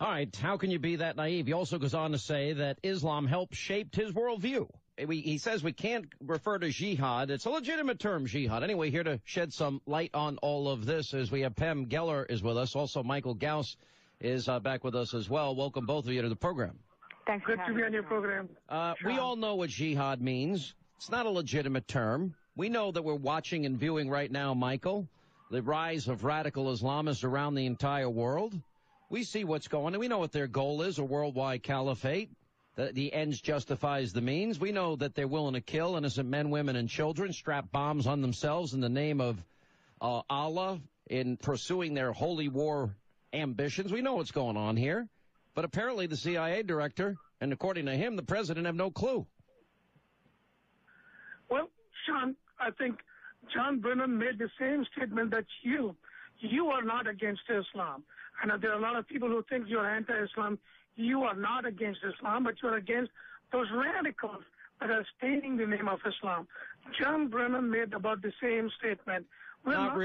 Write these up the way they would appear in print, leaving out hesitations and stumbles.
All right, how can you be that naive? He also goes on to say that Islam helped shape his worldview. He says we can't refer to jihad. It's a legitimate term, jihad. Anyway, here to shed some light on all of this is we have Pam Geller is with us. Also, Michael Ghouse is back with us as well. Welcome, both of you, to the program. Thanks. Good to be on your program. We all know what jihad means. It's not a legitimate term. We know that we're watching and viewing right now, Michael, the rise of radical Islamists around the entire world. We see what's going on. We know what their goal is, a worldwide caliphate. The ends justifies the means. We know that they're willing to kill innocent men, women, and children, strap bombs on themselves in the name of Allah in pursuing their holy war ambitions. We know what's going on here. But apparently the CIA director, and according to him, the president, have no clue. Well, Sean, I think John Brennan made the same statement that you are not against Islam. And there are a lot of people who think you're anti-Islam. You are not against Islam, but you're against those radicals that are staining the name of Islam. John Brennan made about the same statement. Not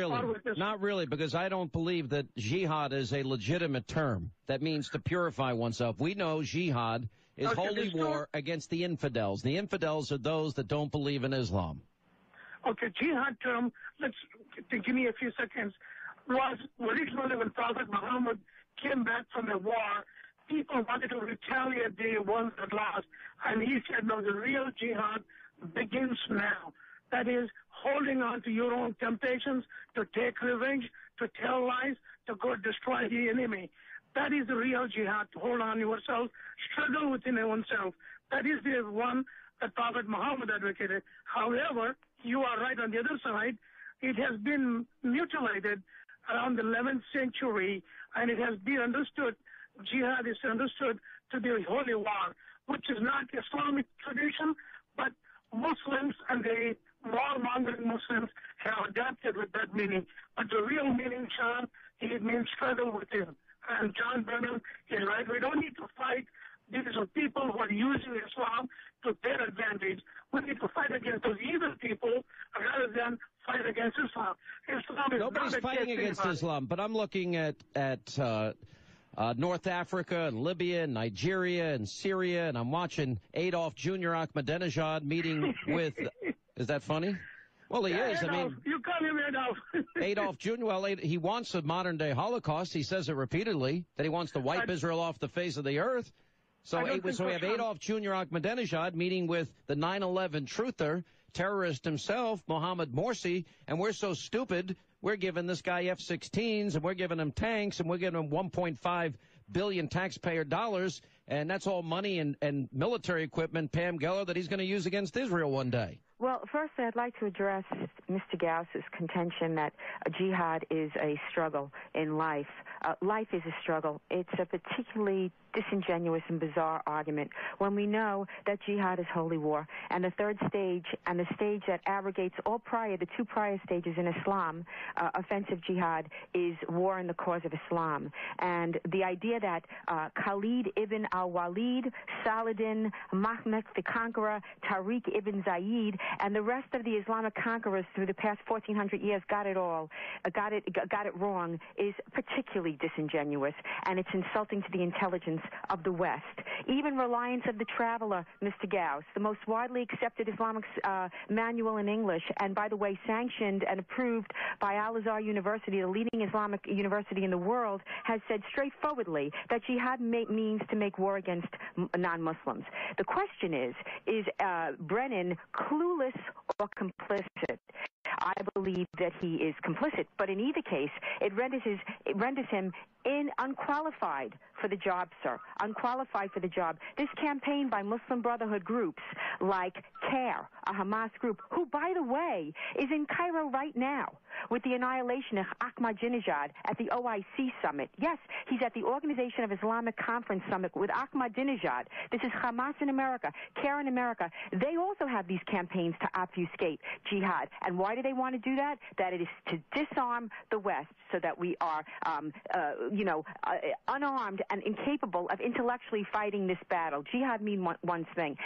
really, because I don't believe that jihad is a legitimate term. That means to purify oneself. We know jihad is holy war against the infidels. The infidels are those that don't believe in Islam. Okay, jihad term, give me a few seconds, was originally when Prophet Muhammad came back from the war. People wanted to retaliate the ones that lost, and he said, no, the real jihad begins now. That is, holding on to your own temptations, to take revenge, to tell lies, to go destroy the enemy. That is the real jihad, to hold on yourself, struggle within oneself. That is the one that Prophet Muhammad advocated. However, you are right on the other side. It has been mutilated around the 11th century, and it has been understood, jihad is understood to be a holy war, which is not Islamic tradition, but Muslims and the war-mongering Muslims have adapted with that meaning. But the real meaning, Sean, it means struggle within. And John Brennan is right. We don't need to fight. These are people who are using Islam to their advantage. We need to fight against those evil people rather than fight against Islam. Islam is Nobody's fighting against Islam, but I'm looking at North Africa and Libya and Nigeria and Syria, and I'm watching Adolf Jr. Ahmadinejad meeting with... Is that funny? Well, he is. Adolf, I mean, you call him Adolf. Adolf Jr., well, he wants a modern-day Holocaust. He says it repeatedly, that he wants to wipe Israel off the face of the earth. So we have Adolf Jr. Ahmadinejad meeting with the 9/11 truther, terrorist himself, Mohammed Morsi, and we're so stupid, we're giving this guy F-16s, and we're giving him tanks, and we're giving him $1.5 billion taxpayer dollars, and that's all money and military equipment, Pam Geller, that he's going to use against Israel one day. Well, first, I'd like to address Mr. Gauss's contention that jihad is a struggle in life. Life is a struggle. It's a particularly disingenuous and bizarre argument when we know that jihad is holy war, and the third stage, and the stage that abrogates the two prior stages in Islam, offensive jihad, is war in the cause of Islam. And the idea that Khalid ibn al-Walid, Saladin, Mahmud the Conqueror, Tariq ibn Zayed, and the rest of the Islamic conquerors through the past 1,400 years got it wrong is particularly disingenuous, and it's insulting to the intelligence of the West. Even Reliance of the Traveler, Mr. Ghouse, the most widely accepted Islamic manual in English, and by the way, sanctioned and approved by Al-Azhar University, the leading Islamic university in the world, has said straightforwardly that jihad means to make war against non-Muslims. The question is Brennan clueless or complicit? I believe that he is complicit, but in either case, it renders him unqualified for the job, sir. Unqualified for the job. This campaign by Muslim Brotherhood groups like CARE, a Hamas group, who, by the way, is in Cairo right now with the annihilation of Ahmadinejad at the OIC summit. Yes, he's at the Organization of Islamic Conference summit with Ahmadinejad. This is Hamas in America, CARE in America. They also have these campaigns to obfuscate jihad. And why do they want to do that? That it is to disarm the West so that we are, unarmed and incapable of intellectually fighting this battle. Jihad means one thing,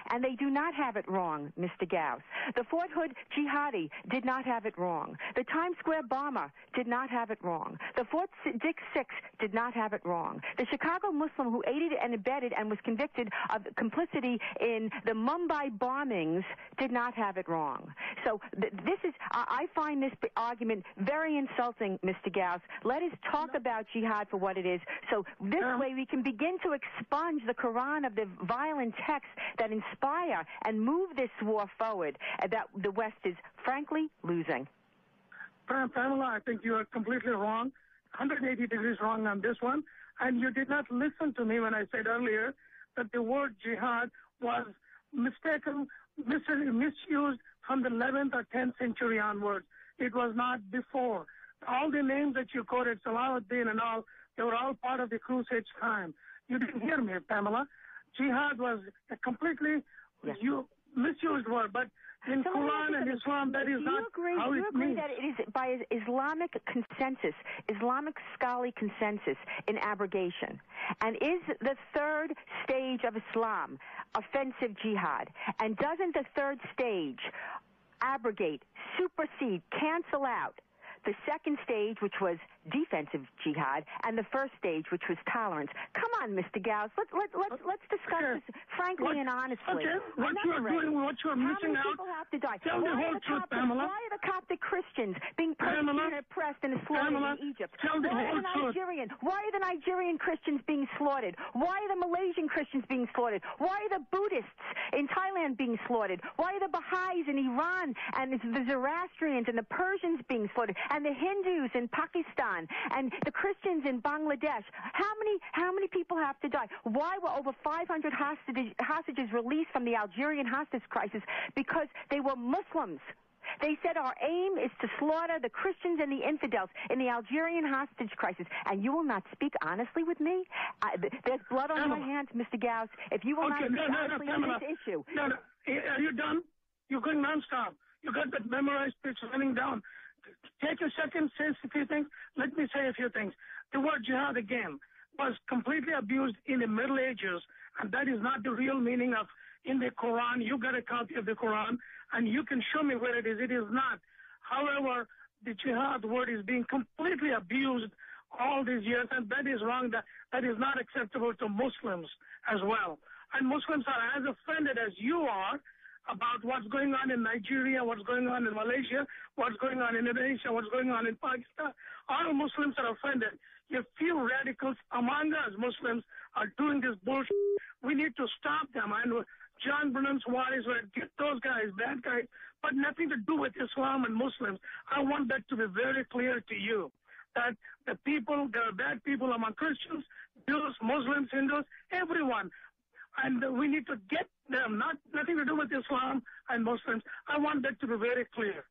and they do not have it wrong, Mr. Ghouse. The Fort Hood jihadi did not have it wrong. wrong. The Times Square bomber did not have it wrong. The Fort Dick Six did not have it wrong. The Chicago Muslim who aided and abetted and was convicted of complicity in the Mumbai bombings did not have it wrong. So this is, I find this argument very insulting, Mr. Ghouse. Let us talk about jihad for what it is. So this way we can begin to expunge the Quran of the violent texts that inspire and move this war forward that the West is frankly losing. Pamela, I think you are completely wrong, 180 degrees wrong on this one. And you did not listen to me when I said earlier that the word jihad was mistaken, misused from the 11th or 10th century onwards. It was not before. All the names that you quoted, Salahuddin and all, they were all part of the Crusades time. You didn't hear me, Pamela. Jihad was a completely misused word, but in Quran and Islam, that is not how it means. Do you agree that it is by Islamic consensus, Islamic scholarly consensus in abrogation? And is the third stage of Islam offensive jihad? And doesn't the third stage abrogate, supersede, cancel out the second stage, which was defensive jihad, and the first stage, which was tolerance? Come on, Mr. Ghouse. Let's discuss this frankly and honestly. Okay. What you're missing out. How many people have to die? Tell the whole truth, Pamela. Why are the Coptic Christians being persecuted and oppressed and slaughtered in Egypt? Tell the whole truth. Why are the Nigerian Christians being slaughtered? Why are the Malaysian Christians being slaughtered? Why are the Buddhists in Thailand being slaughtered? Why are the Baha'is in Iran and the Zoroastrians and the Persians being slaughtered? And the Hindus in Pakistan and the Christians in Bangladesh. How many people have to die? Why were over 500 hostages released from the Algerian hostage crisis? Because they were Muslims. They said our aim is to slaughter the Christians and the infidels in the Algerian hostage crisis. And you will not speak honestly with me? There's blood on your hands, Mr. Ghouse. If you will not speak honestly on this issue. No. Are you done? You're going nonstop. You got that memorized pitch running down. Take a second, say a few things. Let me say a few things. The word jihad, again, was completely abused in the Middle Ages, and that is not the real meaning of in the Quran. You got a copy of the Quran, and you can show me where it is. It is not. However, the jihad word is being completely abused all these years, and that is wrong. That is not acceptable to Muslims as well. And Muslims are as offended as you are about what's going on in Nigeria, what's going on in Malaysia, what's going on in Indonesia, what's going on in Pakistan. All Muslims are offended. A few radicals among us Muslims are doing this bullshit. We need to stop them. And John Brennan's wives were get those guys, bad guys, but nothing to do with Islam and Muslims. I want that to be very clear to you, that the people, there are bad people among Christians, Jews, Muslims, Hindus, everyone. And we need to get them, nothing to do with Islam and Muslims. I want that to be very clear.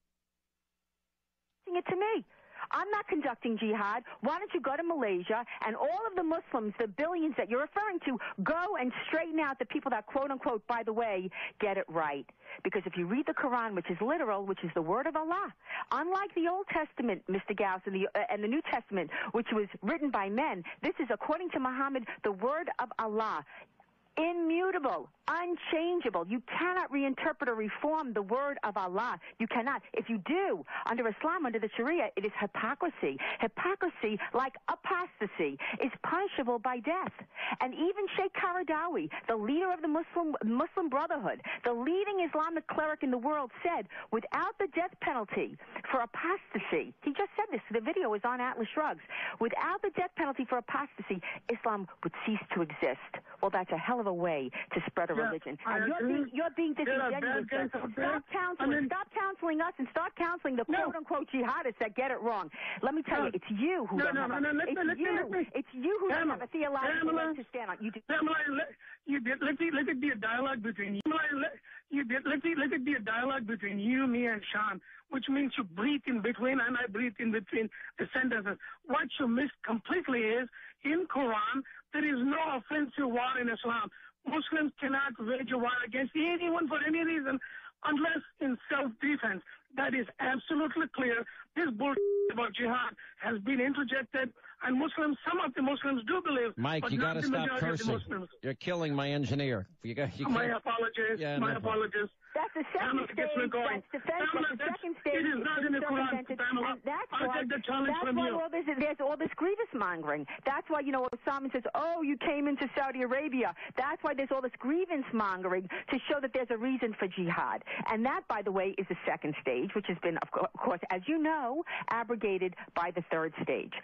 It to me. I'm not conducting jihad. Why don't you go to Malaysia and all of the Muslims, the billions that you're referring to, go and straighten out the people that, quote unquote, by the way, get it right. Because if you read the Quran, which is literal, which is the word of Allah, unlike the Old Testament, Mr. Ghouse, and the New Testament, which was written by men, this is, according to Muhammad, the word of Allah. Immutable, unchangeable. You cannot reinterpret or reform the word of Allah. You cannot. If you do, under Islam, under the Sharia, it is hypocrisy. Hypocrisy, like apostasy, is punishable by death. And even Sheikh Qaradawi, the leader of the Muslim Brotherhood, the leading Islamic cleric in the world, said, without the death penalty for apostasy, he just said this, the video is on Atlas Shrugs, without the death penalty for apostasy, Islam would cease to exist. Well, that's a hell of a way to spread a religion. And you're being disingenuous. Stop counseling us and start counseling the quote-unquote jihadists that get it wrong. Let me tell you, it's you who don't have it's you who don't have a theological leg to stand on. You do. Let it be a dialogue between you. Let it be a dialogue between you, me, and Sean, which means you breathe in between and I breathe in between the sentences. What you missed completely is, in Quran, there is no offensive war in Islam. Muslims cannot wage a war against anyone for any reason unless in self-defense. That is absolutely clear. this bullshit about jihad has been interjected, and Muslims, some of the Muslims do believe. Mike, but you got not to the stop majority of the cursing. Muslims. You're killing my engineer. You My apologies. Yeah, my no problem. apologies. That's the second Pamela, stage. That's defense. That's the second stage. It is not in the Quran, circumvented. Pamela. And that's I'll why, take the challenge that's from why you. there's all this grievous mongering. That's why, Osama says, oh, you came into Saudi Arabia. That's why there's all this grievance mongering to show that there's a reason for jihad. And that, by the way, is the second stage, which has been, of course, as you know, abrogated by the third stage.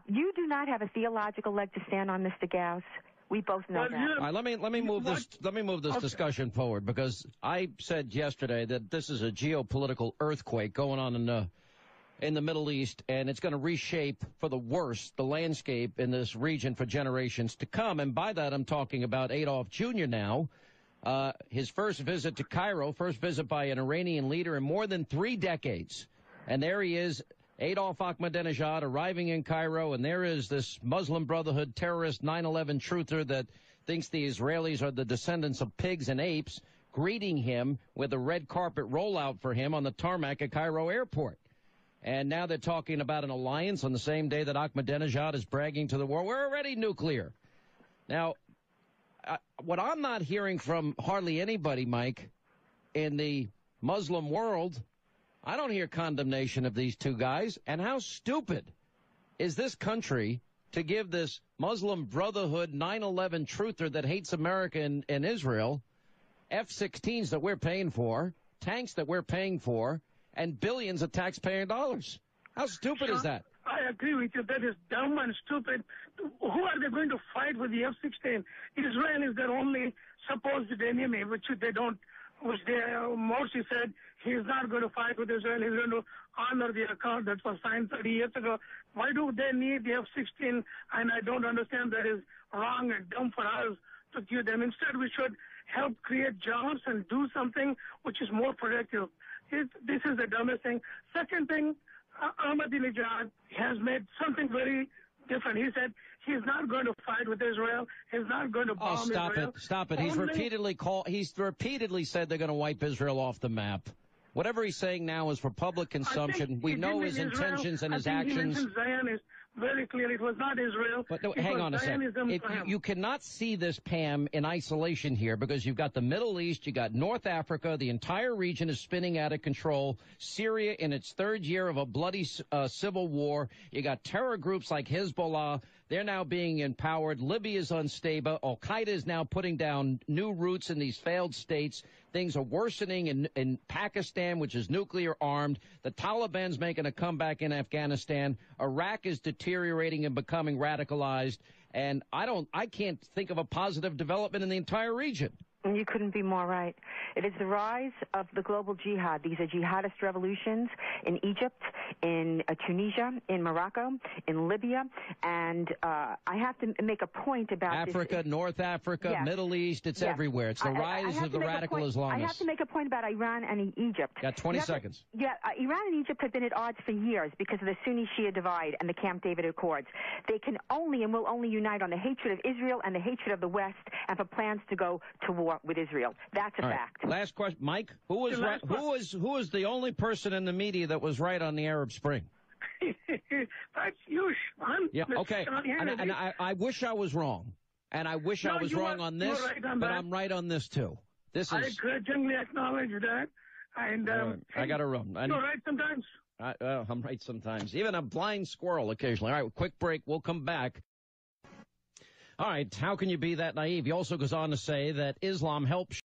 You do not have a theological leg to stand on, Mr. Ghouse. We both know that. All right, let me move this discussion forward, because I said yesterday that this is a geopolitical earthquake going on in the Middle East, and it's going to reshape for the worse the landscape in this region for generations to come. And by that, I'm talking about Adolf Jr. now. His first visit to Cairo, first visit by an Iranian leader in more than 3 decades. And there he is, Adolf Ahmadinejad, arriving in Cairo, and there is this Muslim Brotherhood terrorist 9/11 truther that thinks the Israelis are the descendants of pigs and apes, greeting him with a red carpet rollout for him on the tarmac at Cairo airport. And now they're talking about an alliance on the same day that Ahmadinejad is bragging to the world, we're already nuclear. Now, what I'm not hearing from hardly anybody, Mike, in the Muslim world, I don't hear condemnation of these two guys. And how stupid is this country to give this Muslim Brotherhood 9/11 truther that hates America and Israel F-16s that we're paying for, tanks that we're paying for, and billions of taxpayer dollars? How stupid is that? I agree with you. That is dumb and stupid. Who are they going to fight with the F-16? Israel is their only supposed enemy, which they don't. Morsi said he's not going to fight with Israel. He's going to honor the accord that was signed 30 years ago. Why do they need the F-16? And I don't understand that is wrong and dumb for us to give them. Instead, we should help create jobs and do something which is more productive. This is the dumbest thing. Second thing, Ahmadinejad has made something very different. He said he's not going to fight with Israel. He's not going to bomb Israel. Stop it. He's repeatedly said they're going to wipe Israel off the map. Whatever he's saying now is for public consumption. We know his intentions and his actions. He mentioned Zionism very clearly. It was not Israel. But no, hang on a second. You cannot see this, Pam, in isolation here, because you've got the Middle East, you got North Africa, the entire region is spinning out of control. Syria in its third year of a bloody civil war. You got terror groups like Hezbollah. They're now being empowered. Libya is unstable. Al-Qaeda is now putting down new roots in these failed states. Things are worsening in Pakistan, which is nuclear armed. The Taliban's making a comeback in Afghanistan. Iraq is deteriorating and becoming radicalized. And I can't think of a positive development in the entire region. You couldn't be more right. It is the rise of the global jihad. These are jihadist revolutions in Egypt, in Tunisia, in Morocco, in Libya. And I have to make a point about Africa, this. North Africa, yes. Middle East, it's yes. everywhere. It's the rise of the radical Islamists. I have to make a point about Iran and Egypt. Got 20 seconds. Iran and Egypt have been at odds for years because of the Sunni-Shia divide and the Camp David Accords. They can only and will only unite on the hatred of Israel and the hatred of the West and for plans to go to war with Israel. That's a fact. Last question, Mike. Who was right? Who was the only person in the media that was right on the Arab Spring? That's you, Sean. Yeah. Okay. And I wish I was wrong, and I wish I was wrong on this, but I'm right on this too. I grudgingly acknowledge that, and I got to run. You're right sometimes. I'm right sometimes. Even a blind squirrel occasionally. All right. Quick break. We'll come back. All right, how can you be that naive? He also goes on to say that Islam helps